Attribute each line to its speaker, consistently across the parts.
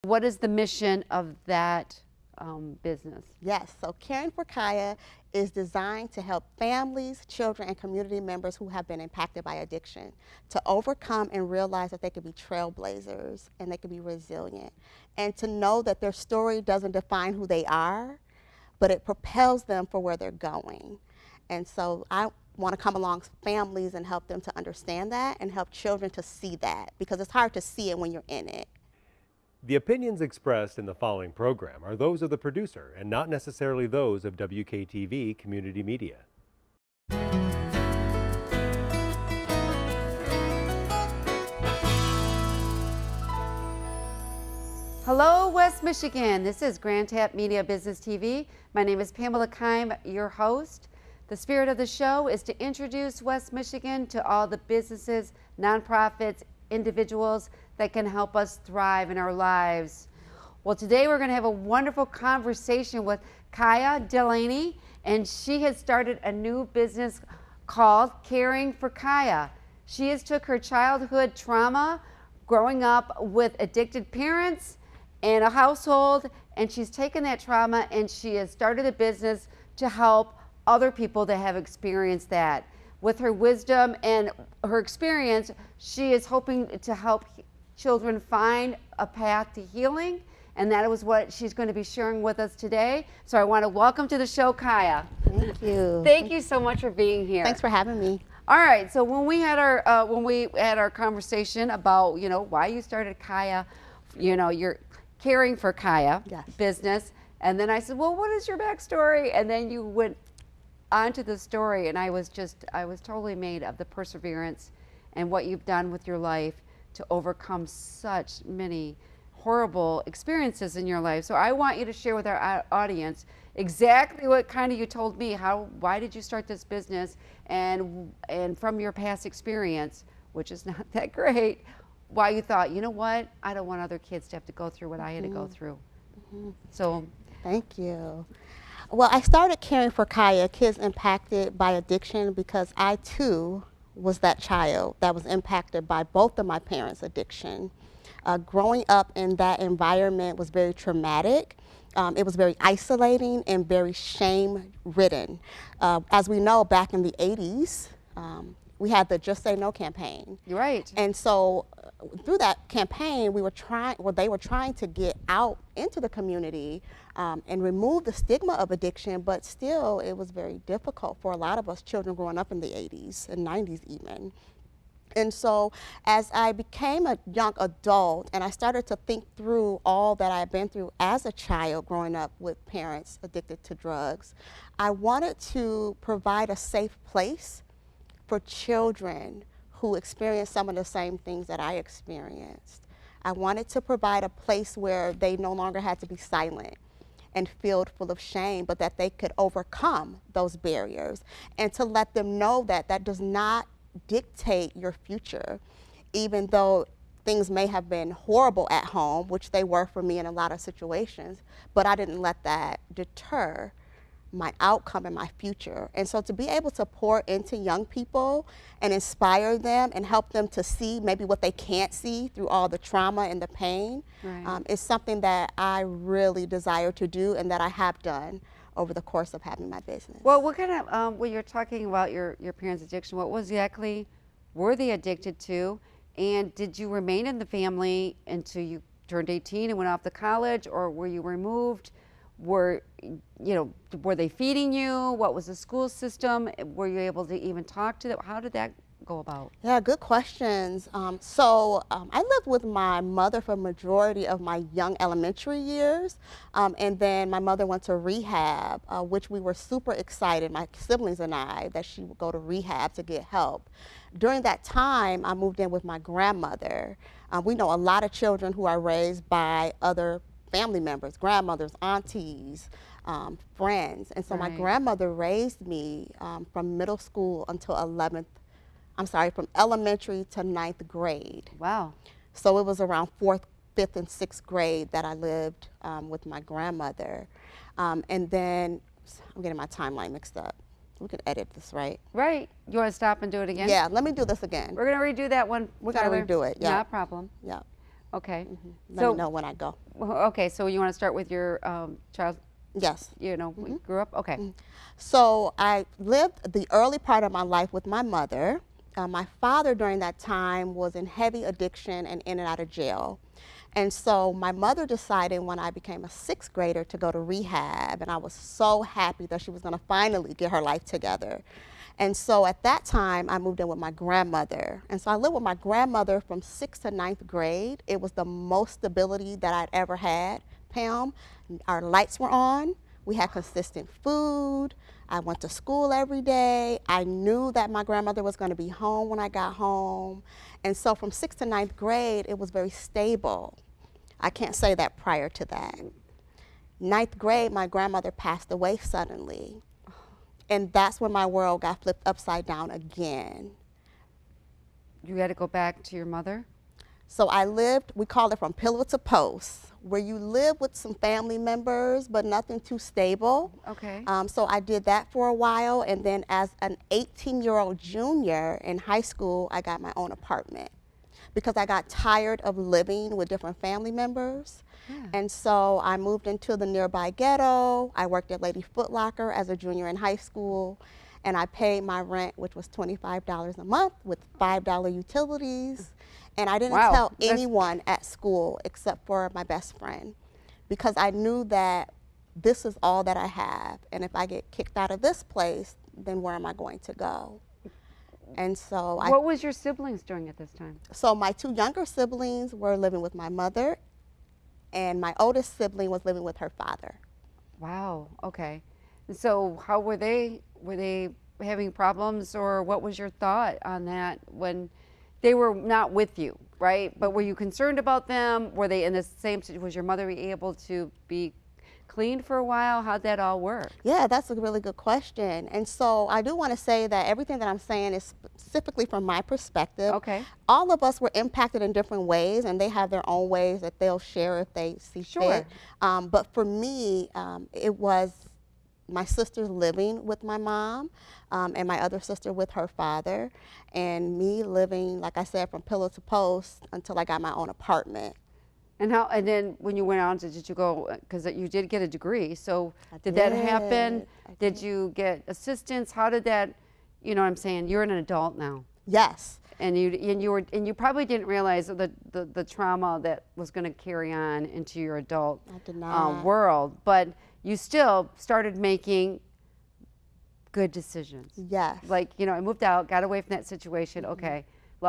Speaker 1: What is the mission of that business?
Speaker 2: Yes, so Caringforkia is designed to help families, children, and community members who have been impacted by addiction to overcome and realize that they can be trailblazers and they can be resilient, and to know that their story doesn't define who they are, but it propels them for where they're going. And so I want to come along families and help them to understand that and help children to see that, because it's hard to see it when you're in it.
Speaker 3: The opinions expressed in the following program are those of the producer and not necessarily those of WKTV Community Media.
Speaker 1: Hello, West Michigan. This is Grand Tap Media Business TV. My name is Pamela Keim, your host. The spirit of the show is to introduce West Michigan to all the businesses, nonprofits, individuals that can help us thrive in our lives. Well, today we're going to have a wonderful conversation with Kia Delaney, and she has started a new business called Caringforkia. She has took her childhood trauma, growing up with addicted parents and a household, and she's taken that trauma and she has started a business to help other people that have experienced that. With her wisdom and her experience, she is hoping to help children find a path to healing, and that was what she's going to be sharing with us today. So I want to welcome to the show, Kia.
Speaker 2: Thank you.
Speaker 1: Thank you so much for being here.
Speaker 2: Thanks for having me.
Speaker 1: All right, so when we had our conversation about, you know, why you started Kia, you know, you're Caringforkia
Speaker 2: Yes.
Speaker 1: business, and then I said, well, what is your backstory? And then you went onto the story, and I was totally made of the perseverance and what you've done with your life to overcome such many horrible experiences in your life. So I want you to share with our audience exactly what kind of you told me. Why did you start this business, and from your past experience, which is not that great, why you thought, you know what, I don't want other kids to have to go through what I had to go through. So
Speaker 2: Thank you. Well, I started Caringforkia, Kids Impacted by Addiction, because I too was that child that was impacted by both of my parents' addiction. Growing up in that environment was very traumatic. It was very isolating and very shame-ridden. As we know, back in the 80s, we had the Just Say No campaign.
Speaker 1: you're right.
Speaker 2: And so through that campaign, they were trying to get out into the community and remove the stigma of addiction, but still it was very difficult for a lot of us children growing up in the 80s and 90s even. And so as I became a young adult and I started to think through all that I had been through as a child growing up with parents addicted to drugs, I wanted to provide a safe place for children who experienced some of the same things that I experienced. I wanted to provide a place where they no longer had to be silent and filled full of shame, but that they could overcome those barriers, and to let them know that that does not dictate your future. Even though things may have been horrible at home, which they were for me in a lot of situations, but I didn't let that deter my outcome and my future. And so to be able to pour into young people and inspire them and help them to see maybe what they can't see through all the trauma and the pain,
Speaker 1: Right.
Speaker 2: is something that I really desire to do and that I have done over the course of having my business.
Speaker 1: Well, what kind of, when you're talking about your parents' addiction, what was exactly were they addicted to? And did you remain in the family until you turned 18 and went off to college, or were you removed? Were they feeding you? What was the school system? Were you able to even talk to them? How did that go about?
Speaker 2: Yeah, good questions. I lived with my mother for a majority of my young elementary years, and then my mother went to rehab, which we were super excited, my siblings and I, that she would go to rehab to get help. During that time, I moved in with my grandmother. We know a lot of children who are raised by other family members, grandmothers, aunties, friends, and so my
Speaker 1: Right.
Speaker 2: grandmother raised me from middle school until from elementary to 9th grade.
Speaker 1: Wow.
Speaker 2: So it was around 4th, 5th, and 6th grade that I lived with my grandmother. And then, I'm getting my timeline mixed up. We can edit this, right?
Speaker 1: Right. You want to stop and do it again?
Speaker 2: Yeah, let me do this again.
Speaker 1: We're going to redo that one.
Speaker 2: We're gonna
Speaker 1: Tyler.
Speaker 2: redo it, yeah.
Speaker 1: Not a problem.
Speaker 2: Yeah.
Speaker 1: Okay.
Speaker 2: Let me know when I go.
Speaker 1: Okay, so you want to start with your child,
Speaker 2: Yes.
Speaker 1: grew up? Okay.
Speaker 2: So I lived the early part of my life with my mother. My father during that time was in heavy addiction and in and out of jail. And so my mother decided when I became a 6th grader to go to rehab, and I was so happy that she was going to finally get her life together. And so at that time, I moved in with my grandmother. And so I lived with my grandmother from 6th to 9th grade. It was the most stability that I'd ever had, Pam. Our lights were on. We had consistent food. I went to school every day. I knew that my grandmother was going to be home when I got home. And so from 6th to 9th grade, it was very stable. I can't say that prior to that. 9th grade, my grandmother passed away suddenly. And that's when my world got flipped upside down again.
Speaker 1: You had to go back to your mother?
Speaker 2: So I lived, we call it from pillow to post, where you live with some family members, but nothing too stable.
Speaker 1: Okay.
Speaker 2: So I did that for a while, and then as an 18-year-old junior in high school, I got my own apartment because I got tired of living with different family members.
Speaker 1: Yeah.
Speaker 2: And so I moved into the nearby ghetto. I worked at Lady Foot Locker as a junior in high school, and I paid my rent, which was $25 a month with $5 utilities. And I didn't tell anyone at school except for my best friend, because I knew that this is all that I have. And if I get kicked out of this place, then where am I going to go? And so
Speaker 1: what was your siblings doing at this time?
Speaker 2: So my 2 younger siblings were living with my mother, and my oldest sibling was living with her father.
Speaker 1: Wow. Okay. So how were they? Were they having problems, or what was your thought on that when they were not with you, right? But were you concerned about them? Were they in the same situation? Was your mother able to be clean for a while? How'd that all work?
Speaker 2: Yeah, that's a really good question. And so I do want to say that everything that I'm saying is specifically from my perspective.
Speaker 1: Okay.
Speaker 2: All of us were impacted in different ways, and they have their own ways that they'll share if they see fit. But for me, it was my sisters living with my mom, and my other sister with her father, and me living, like I said, from pillow to post until I got my own apartment.
Speaker 1: And then when you went on, did you go, because you did get a degree, so did that happen? Did you get assistance? How did that, you know what I'm saying? You're an adult now.
Speaker 2: Yes.
Speaker 1: And you probably didn't realize the trauma that was going to carry on into your adult world, but you still started making good decisions.
Speaker 2: Yes.
Speaker 1: Like, I moved out, got away from that situation. Okay,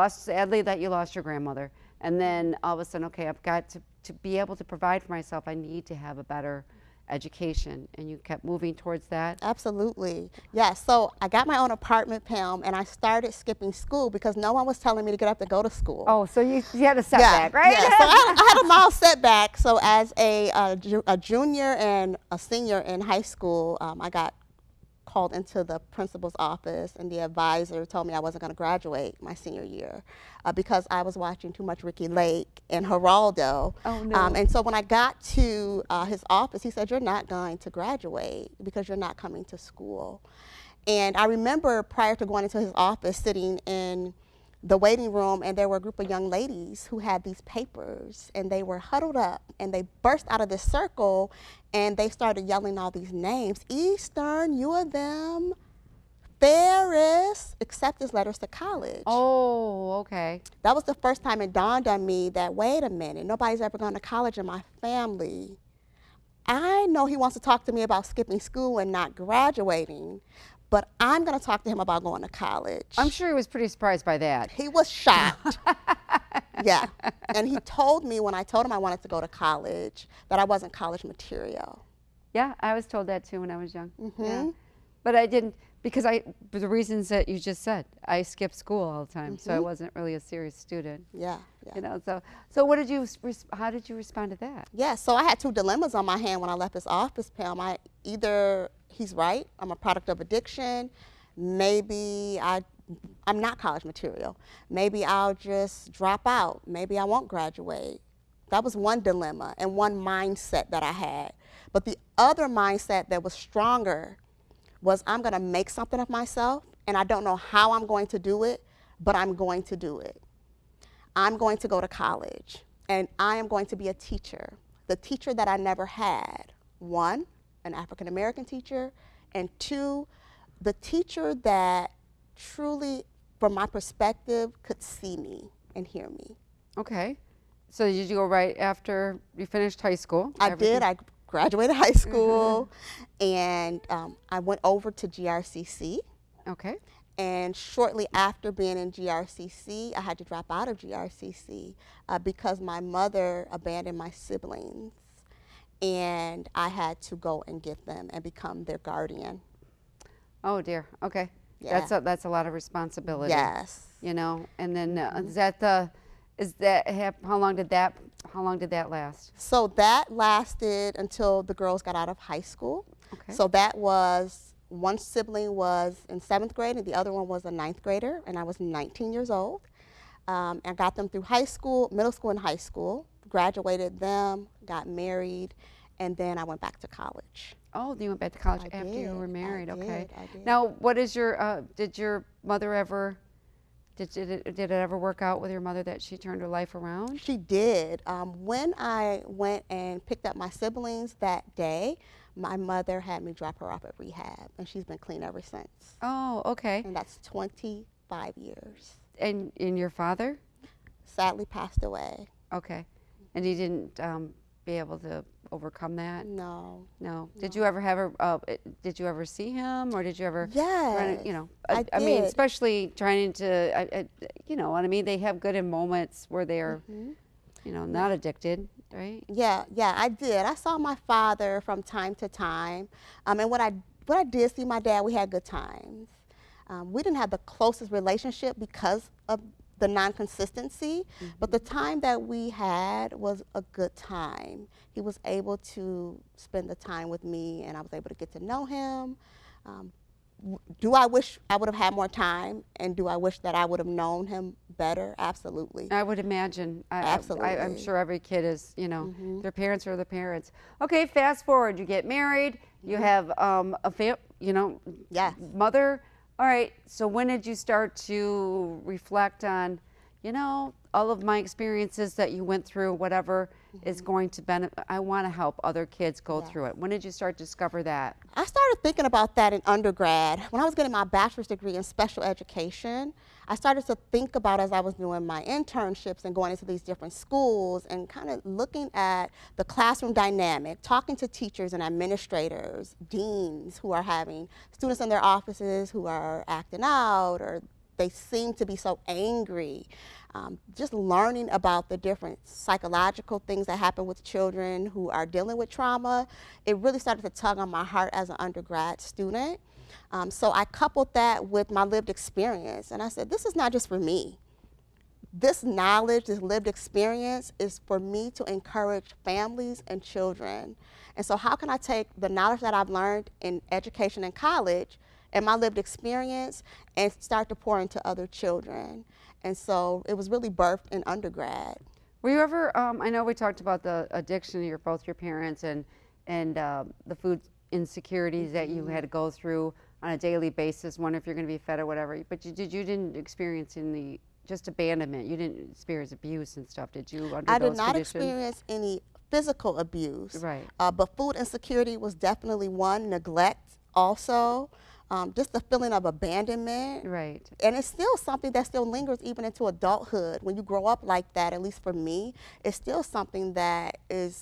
Speaker 1: sadly that you lost your grandmother, and then all of a sudden, okay, I've got to be able to provide for myself. I need to have a better education, and you kept moving towards that.
Speaker 2: Absolutely. Yes. So I got my own apartment, Pam, and I started skipping school because no one was telling me to get up to go to school.
Speaker 1: Oh, so you had a setback, right?
Speaker 2: Yeah. So I had a mild setback. So as a junior and a senior in high school, I got called into the principal's office, and the advisor told me I wasn't going to graduate my senior year because I was watching too much Ricky Lake and Geraldo.
Speaker 1: Oh, no.
Speaker 2: And so when I got to his office, he said, "You're not going to graduate because you're not coming to school." And I remember prior to going into his office, sitting in the waiting room, and there were a group of young ladies who had these papers, and they were huddled up, and they burst out of this circle, and they started yelling all these names: Eastern, you are them, Ferris, acceptance letters to college.
Speaker 1: Oh, okay.
Speaker 2: That was the first time it dawned on me that, wait a minute, nobody's ever gone to college in my family. I know he wants to talk to me about skipping school and not graduating, but I'm going to talk to him about going to college.
Speaker 1: I'm sure he was pretty surprised by that.
Speaker 2: He was shocked. Yeah. And he told me when I told him I wanted to go to college that I wasn't college material.
Speaker 1: Yeah, I was told that too when I was young.
Speaker 2: Mm-hmm.
Speaker 1: Yeah. But I didn't, because for the reasons that you just said. I skipped school all the time, so I wasn't really a serious student.
Speaker 2: Yeah.
Speaker 1: So what did how did you respond to that?
Speaker 2: Yeah, so I had 2 dilemmas on my hand when I left his office, Pam. Either he's right, I'm a product of addiction, maybe I'm not college material, maybe I'll just drop out, maybe I won't graduate. That was one dilemma and one mindset that I had. But the other mindset that was stronger was, I'm going to make something of myself, and I don't know how I'm going to do it, but I'm going to do it. I'm going to go to college. and I am going to be a teacher. The teacher that I never had. One, an African American teacher, and two, the teacher that truly, from my perspective, could see me and hear me.
Speaker 1: Okay. So did you go right after you finished high school?
Speaker 2: I did. I graduated high school, and I went over to GRCC.
Speaker 1: Okay.
Speaker 2: And shortly after being in GRCC, I had to drop out of GRCC because my mother abandoned my siblings, and I had to go and get them and become their guardian.
Speaker 1: Oh dear. Okay.
Speaker 2: Yeah.
Speaker 1: That's a lot of responsibility.
Speaker 2: Yes.
Speaker 1: You know, and then how long did that last?
Speaker 2: So that lasted until the girls got out of high school.
Speaker 1: Okay.
Speaker 2: So that was, one sibling was in 7th grade and the other one was a 9th grader, and I was 19 years old. And got them through high school, middle school and high school, graduated them, got married, and then I went back to college.
Speaker 1: Oh, you went back to college
Speaker 2: I
Speaker 1: after
Speaker 2: did,
Speaker 1: you were married.
Speaker 2: I
Speaker 1: Okay.
Speaker 2: did.
Speaker 1: Now, what is your did your mother ever did it ever work out with your mother that she turned her life around?
Speaker 2: She did. When I went and picked up my siblings that day, my mother had me drop her off at rehab, and she's been clean ever since.
Speaker 1: Oh, okay.
Speaker 2: And that's 25 years.
Speaker 1: And your father?
Speaker 2: Sadly passed away.
Speaker 1: Okay. And you didn't be able to overcome that?
Speaker 2: No.
Speaker 1: No. Did you ever have did you ever see him, or did you ever?
Speaker 2: Yes.
Speaker 1: You know,
Speaker 2: I
Speaker 1: I mean,
Speaker 2: did.
Speaker 1: especially trying to, you know what I mean. They have good in moments where they're, you know, not addicted, right?
Speaker 2: Yeah, I did. I saw my father from time to time, and when I did see my dad, we had good times. We didn't have the closest relationship because of the non-consistency, but the time that we had was a good time. He was able to spend the time with me, and I was able to get to know him. Do I wish I would have had more time, and do I wish that I would have known him better? Absolutely.
Speaker 1: I would imagine.
Speaker 2: Absolutely.
Speaker 1: I'm sure every kid is, you know, their parents are the parents. Okay, fast forward. You get married. You have
Speaker 2: Yes.
Speaker 1: mother. All right. So when did you start to reflect on, you know, all of my experiences that you went through, whatever is going to benefit? I want to help other kids go through it. When did you start to discover that?
Speaker 2: I started thinking about that in undergrad. When I was getting my bachelor's degree in special education, I started to think about, as I was doing my internships and going into these different schools and kind of looking at the classroom dynamic, talking to teachers and administrators, deans who are having students in their offices who are acting out, or they seem to be so angry. Just learning about the different psychological things that happen with children who are dealing with trauma, it really started to tug on my heart as an undergrad student. So I coupled that with my lived experience, and I said, this is not just for me. This knowledge, this lived experience is for me to encourage families and children. And so how can I take the knowledge that I've learned in education and college and my lived experience and start to pour into other children? And so it was really birthed in undergrad.
Speaker 1: Were you ever? I know we talked about the addiction of both your parents and the food insecurities that you had to go through on a daily basis. Wonder if you're going to be fed or whatever. But you didn't experience just abandonment. You didn't experience abuse and stuff. Did you? Under
Speaker 2: I
Speaker 1: those
Speaker 2: did not
Speaker 1: conditions?
Speaker 2: experience any physical abuse.
Speaker 1: Right.
Speaker 2: But food insecurity was definitely one. Neglect also. Just the feeling of abandonment.
Speaker 1: Right.
Speaker 2: And it's still something that still lingers even into adulthood. When you grow up like that, at least for me, it's still something that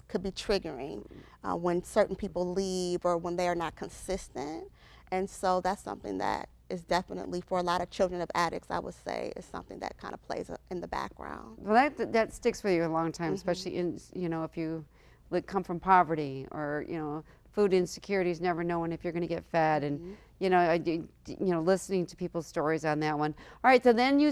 Speaker 2: could be triggering when certain people leave or when they are not consistent. And so that's something that is definitely, for a lot of children of addicts, I would say, is something that kind of plays in the background.
Speaker 1: Well, that sticks with you a long time, especially if you come from poverty, or food insecurities, never knowing if you're going to get fed, and listening to people's stories on that one. All right, so then you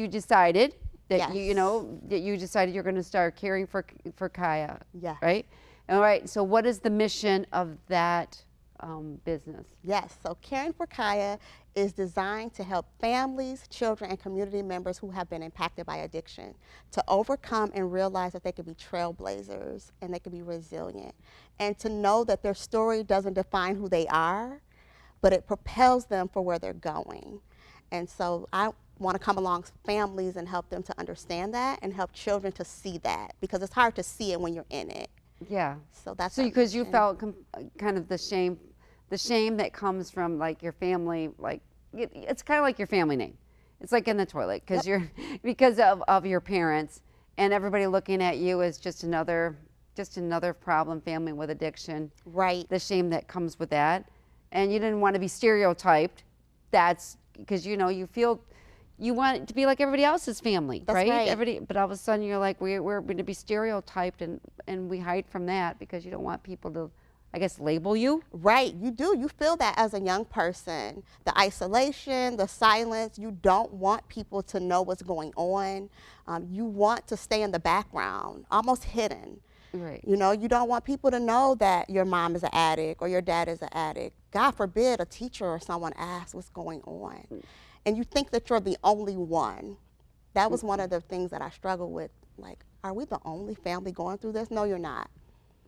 Speaker 1: decided that
Speaker 2: Yes.
Speaker 1: you decided you're going to start caring for K.I.A.
Speaker 2: Yeah.
Speaker 1: Right. All right. So what is the mission of that business?
Speaker 2: Yes, so Caringforkia is designed to help families, children, and community members who have been impacted by addiction to overcome and realize that they can be trailblazers and they can be resilient, and to know that their story doesn't define who they are, but it propels them for where they're going. And so want to come along families and help them to understand that and help children to see that, because it's hard to see it when you're in it.
Speaker 1: Yeah.
Speaker 2: So that's
Speaker 1: So because you felt kind of the shame that comes from like your family, like it's kind of like your family name. It's like in the toilet because
Speaker 2: Yep.
Speaker 1: because of your parents and everybody looking at you as just another problem family with addiction.
Speaker 2: Right.
Speaker 1: The shame that comes with that, and you didn't want to be stereotyped. That's because you feel you want it to be like everybody else's family,
Speaker 2: That's
Speaker 1: right?
Speaker 2: right.
Speaker 1: Everybody, but all of a sudden you're like, we're going to be stereotyped, and we hide from that because you don't want people to, I guess, label you.
Speaker 2: Right, you do. You feel that as a young person. The isolation, the silence, you don't want people to know what's going on. You want to stay in the background, almost hidden.
Speaker 1: Right.
Speaker 2: You know, you don't want people to know that your mom is an addict or your dad is an addict. God forbid a teacher or someone asks what's going on. And you think that you're the only one. That was one of the things that I struggled with. Like, are we the only family going through this? No, you're not.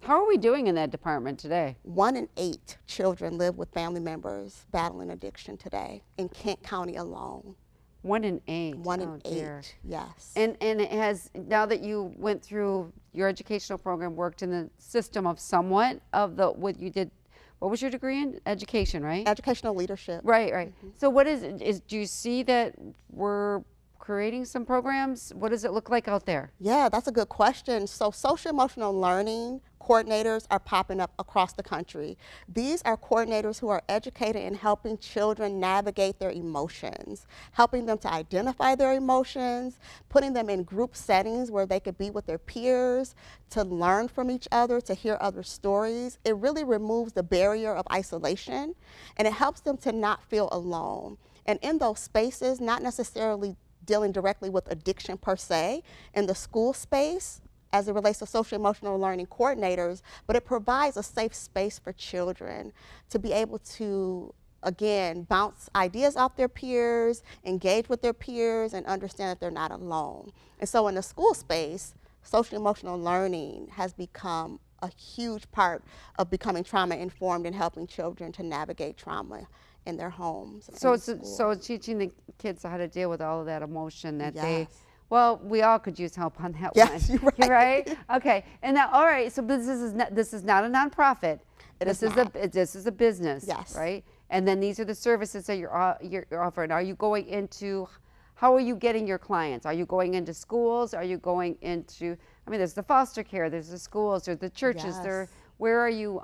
Speaker 1: How are we doing in that department today?
Speaker 2: 1 in 8 children live with family members battling addiction today in Kent County alone.
Speaker 1: 1 in 8.
Speaker 2: 1 in
Speaker 1: Oh,
Speaker 2: 8,
Speaker 1: dear.
Speaker 2: yes.
Speaker 1: And it has, now that you went through your educational program, worked in the system of somewhat of what you did. What was your degree in? Education, right?
Speaker 2: Educational leadership.
Speaker 1: Right, right. So what do you see that we're creating some programs? What does it look like out there?
Speaker 2: Yeah, that's a good question. So social emotional learning coordinators are popping up across the country. These are coordinators who are educated in helping children navigate their emotions, helping them to identify their emotions, putting them in group settings where they could be with their peers, to learn from each other, to hear other stories. It really removes the barrier of isolation, and it helps them to not feel alone. And in those spaces, not necessarily dealing directly with addiction per se in the school space as it relates to social emotional learning coordinators, but it provides a safe space for children to be able to, again, bounce ideas off their peers, engage with their peers, and understand that they're not alone. And so in the school space, social emotional learning has become a huge part of becoming trauma informed and helping children to navigate trauma in their homes.
Speaker 1: So
Speaker 2: and in school.
Speaker 1: it's teaching the kids how to deal with all of that emotion that
Speaker 2: Yes.
Speaker 1: well, we all could use help on that
Speaker 2: Yes,
Speaker 1: one.
Speaker 2: you're right.
Speaker 1: Okay. And now, all right. So this is not a nonprofit.
Speaker 2: This is
Speaker 1: a business.
Speaker 2: Yes.
Speaker 1: Right. And then these are the services that you're offering. Are you going into? How are you getting your clients? Are you going into schools? Are you going into? I mean, there's the foster care. There's the schools. There's the churches.
Speaker 2: Yes.
Speaker 1: Where are you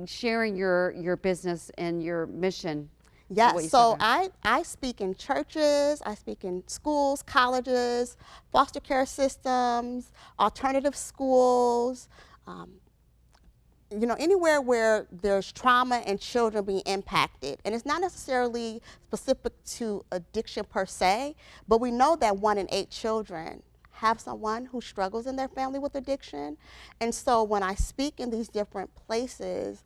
Speaker 1: sharing your business and your mission?
Speaker 2: Yes, so I speak in churches, I speak in schools, colleges, foster care systems, alternative schools, you know, anywhere where there's trauma and children being impacted. And it's not necessarily specific to addiction per se, but we know that 1 in 8 children have someone who struggles in their family with addiction. And so when I speak in these different places,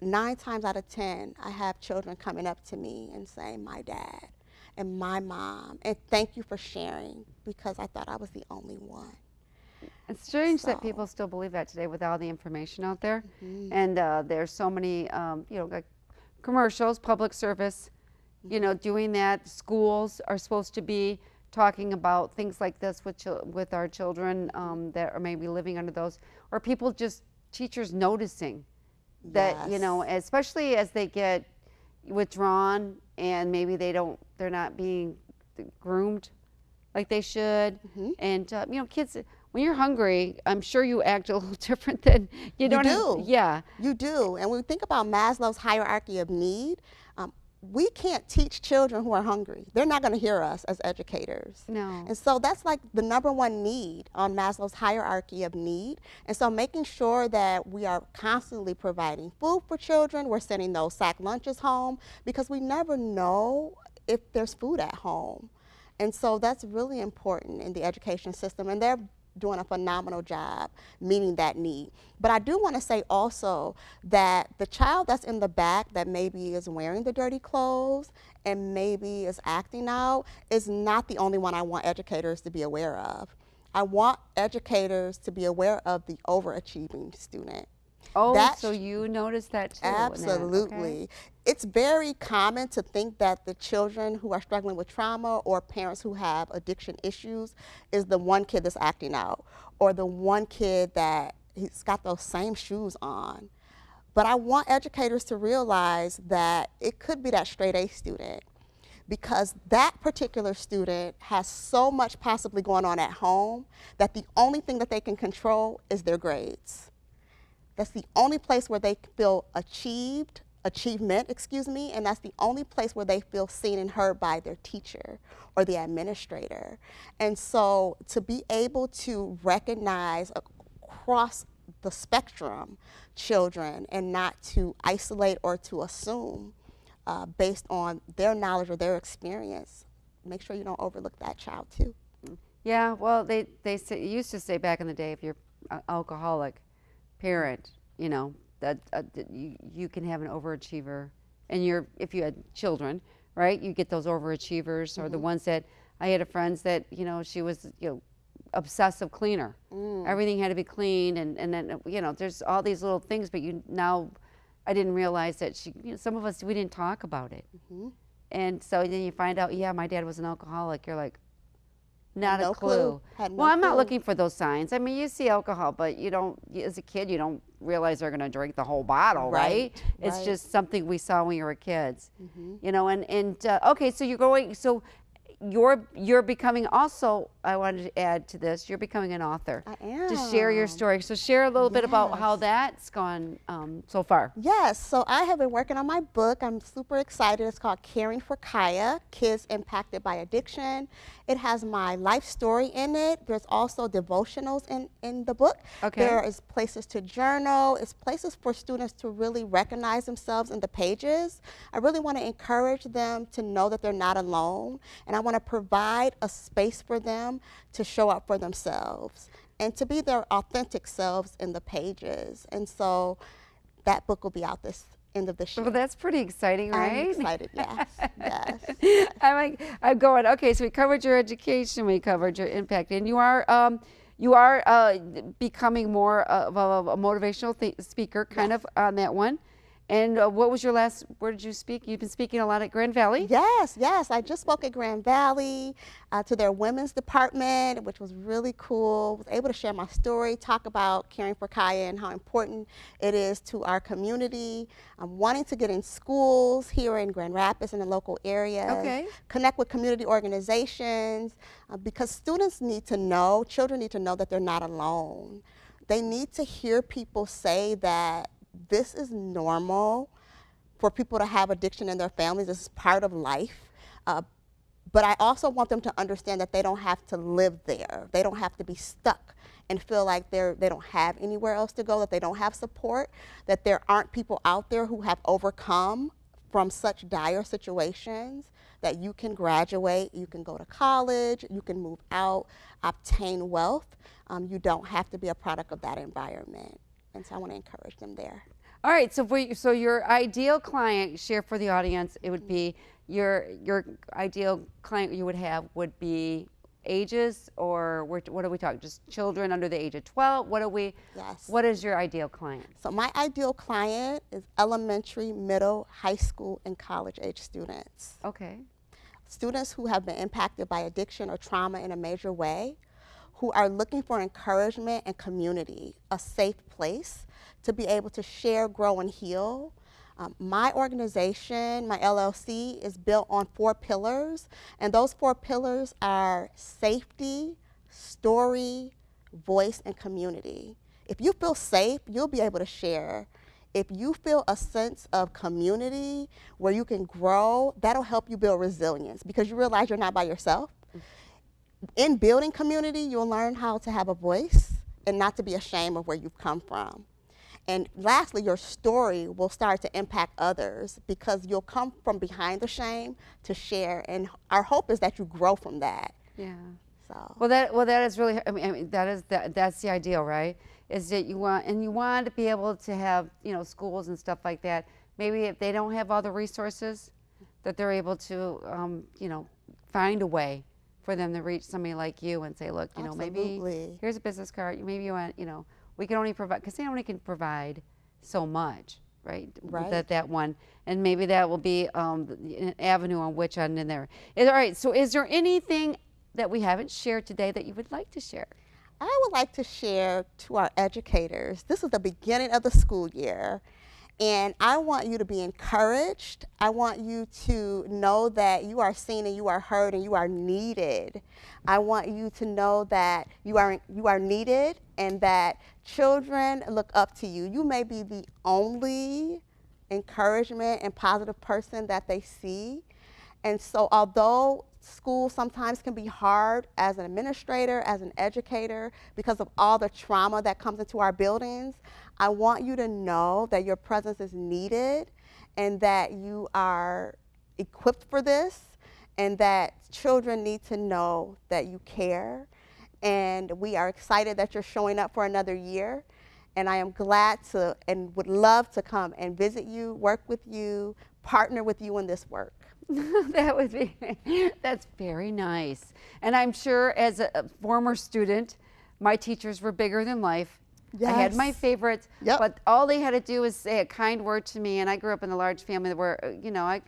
Speaker 2: 9 times out of 10, I have children coming up to me and saying, my dad and my mom, and thank you for sharing, because I thought I was the only one.
Speaker 1: It's strange that
Speaker 2: So-
Speaker 1: people still believe that today with all the information out there. And there's so many, like commercials, public service, doing that. Schools are supposed to be talking about things like this with our children that are maybe living under those, or teachers noticing that,
Speaker 2: Yes.
Speaker 1: especially as they get withdrawn and maybe they're not being groomed like they should. And, kids, when you're hungry, I'm sure you act a little different than you don't.
Speaker 2: do.
Speaker 1: Yeah.
Speaker 2: You do. And when we think about Maslow's hierarchy of need, we can't teach children who are hungry. They're not going to hear us as educators.
Speaker 1: No.
Speaker 2: And so that's like the #1 need on Maslow's hierarchy of need. And so making sure that we are constantly providing food for children, we're sending those sack lunches home, because we never know if there's food at home. And so that's really important in the education system, and they're doing a phenomenal job meeting that need. But I do want to say also that the child that's in the back that maybe is wearing the dirty clothes and maybe is acting out is not the only one I want educators to be aware of. I want educators to be aware of the overachieving student.
Speaker 1: Oh,
Speaker 2: That
Speaker 1: so you noticed that too? in that, okay.
Speaker 2: Absolutely. It's very common to think that the children who are struggling with trauma or parents who have addiction issues is the one kid that's acting out, or the one kid that he's got those same shoes on. But I want educators to realize that it could be that straight A student, because that particular student has so much possibly going on at home that the only thing that they can control is their grades. That's the only place where they feel achievement, and that's the only place where they feel seen and heard by their teacher or the administrator. And so to be able to recognize across the spectrum children and not to isolate or to assume based on their knowledge or their experience, make sure you don't overlook that child too.
Speaker 1: Yeah, well, they used to say back in the day, if you're an alcoholic parent, you know, that you can have an overachiever, and if you had children, right, you get those overachievers, or the ones that, I had a friend that, you know, she was, you know, obsessive cleaner. Everything had to be clean, and then, you know, there's all these little things, but now I didn't realize that some of us, we didn't talk about it. And so then you find out, yeah, my dad was an alcoholic. You're like, not a clue. Well, I'm not looking for those signs. I mean, you see alcohol, but you don't, as a kid, you don't realize they're going to drink the whole bottle, right? It's just something we saw when we were kids, you know. And okay, so you're becoming also, I wanted to add to this, you're becoming an author.
Speaker 2: I am.
Speaker 1: To share your story. So share a little bit about how that's gone so far.
Speaker 2: Yes, so I have been working on my book. I'm super excited. It's called Caringforkia, Kids Impacted by Addiction. It has my life story in it. There's also devotionals in the book.
Speaker 1: Okay.
Speaker 2: There is places to journal. It's places for students to really recognize themselves in the pages. I really want to encourage them to know that they're not alone, and I want to provide a space for them to show up for themselves and to be their authentic selves in the pages. And so that book will be out this end of this year.
Speaker 1: Well, that's pretty exciting, right?
Speaker 2: I'm excited, yes, yes.
Speaker 1: I'm going, okay, so we covered your education, we covered your impact, and you are becoming more of a motivational speaker, kind of on that one. And what was your last, where did you speak? You've been speaking a lot at Grand Valley?
Speaker 2: Yes, yes. I just spoke at Grand Valley to their women's department, which was really cool. Was able to share my story, talk about caring for K.I.A and how important it is to our community. I'm wanting to get in schools here in Grand Rapids and the local areas.
Speaker 1: Okay.
Speaker 2: Connect with community organizations because students need to know, children need to know that they're not alone. They need to hear people say that this is normal for people to have addiction in their families. This is part of life. But I also want them to understand that they don't have to live there. They don't have to be stuck and feel like they don't have anywhere else to go, that they don't have support, that there aren't people out there who have overcome from such dire situations, that you can graduate, you can go to college, you can move out, obtain wealth. You don't have to be a product of that environment. And so I want to encourage them there.
Speaker 1: All right, so your ideal client, share for the audience, it would be your ideal client you would have would be ages, or what are we talking? Just children under the age of 12?
Speaker 2: Yes.
Speaker 1: What is your ideal client?
Speaker 2: So my ideal client is elementary, middle, high school, and college age students.
Speaker 1: Okay.
Speaker 2: Students who have been impacted by addiction or trauma in a major way, who are looking for encouragement and community, a safe place to be able to share, grow, and heal. My organization, my LLC, is built on 4 pillars, and those 4 pillars are safety, story, voice, and community. If you feel safe, you'll be able to share. If you feel a sense of community where you can grow, that'll help you build resilience because you realize you're not by yourself. In building community, you'll learn how to have a voice and not to be ashamed of where you've come from. And lastly, your story will start to impact others because you'll come from behind the shame to share. And our hope is that you grow from that.
Speaker 1: Yeah.
Speaker 2: So.
Speaker 1: Well, that is really, I mean that's the ideal, right? Is that you want to be able to have, you know, schools and stuff like that. Maybe if they don't have all the resources, that they're able to, you know, find a way for them to reach somebody like you and say, look, you know, maybe here's a business card. Maybe you want, you know, we can only provide, because they only can provide so much, right?
Speaker 2: Right.
Speaker 1: That one, and maybe that will be an avenue on which end in there. All right. So, is there anything that we haven't shared today that you would like to share?
Speaker 2: I would like to share to our educators, this is the beginning of the school year, and I want you to be encouraged. I want you to know that you are seen and you are heard and you are needed. I want you to know that you are needed and that children look up to you. You may be the only encouragement and positive person that they see. And so although school sometimes can be hard as an administrator, as an educator, because of all the trauma that comes into our buildings, I want you to know that your presence is needed and that you are equipped for this and that children need to know that you care. And we are excited that you're showing up for another year. And I am glad to and would love to come and visit you, work with you, partner with you in this work.
Speaker 1: That's very nice. And I'm sure as a former student, my teachers were bigger than life. I had my
Speaker 2: Yes.
Speaker 1: favorites,
Speaker 2: Yep.
Speaker 1: but all they had to do was say a kind word to me. And I grew up in a large family where, I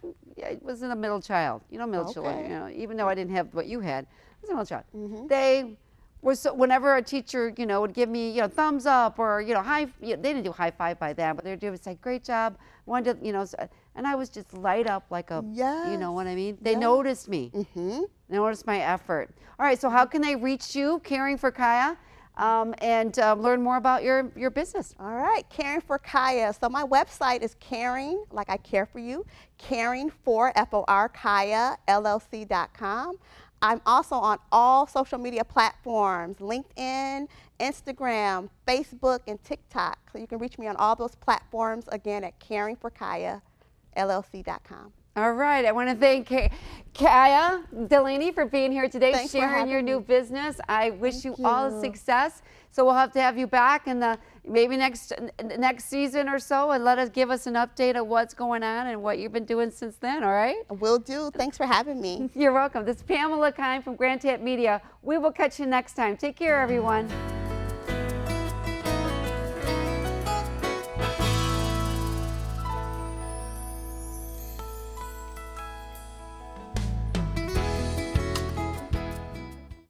Speaker 1: wasn't a middle child. Middle children,
Speaker 2: Okay.
Speaker 1: even though I didn't have what you had, I was a middle child. They were so, whenever a teacher, would give me, thumbs up or, they didn't do high five by then, but they would say, great job. Wanted to, and I was just light up like a, you know what I mean? They noticed me. They noticed my effort. All right, so how can they reach you, Caring for K.I.A, and learn more about your business?
Speaker 2: All right, Caringforkia. So my website is caring, like I care for you, Caringfor, F-O-R, LLC.com. I'm also on all social media platforms, LinkedIn, Instagram, Facebook, and TikTok. So you can reach me on all those platforms, again, at Caringforkia, LLC.com.
Speaker 1: All right, I want to thank Kia Delaney for being here today,
Speaker 2: Thanks for
Speaker 1: sharing
Speaker 2: having
Speaker 1: your new
Speaker 2: me.
Speaker 1: business. I wish you all
Speaker 2: you.
Speaker 1: success. So we'll have to have you back in the maybe next season or so, and give us an update of what's going on and what you've been doing since then. All right?
Speaker 2: Will do. Thanks for having me.
Speaker 1: You're welcome. This is Pamela Keim from GRTV Media. We will catch you next time. Take care, everyone.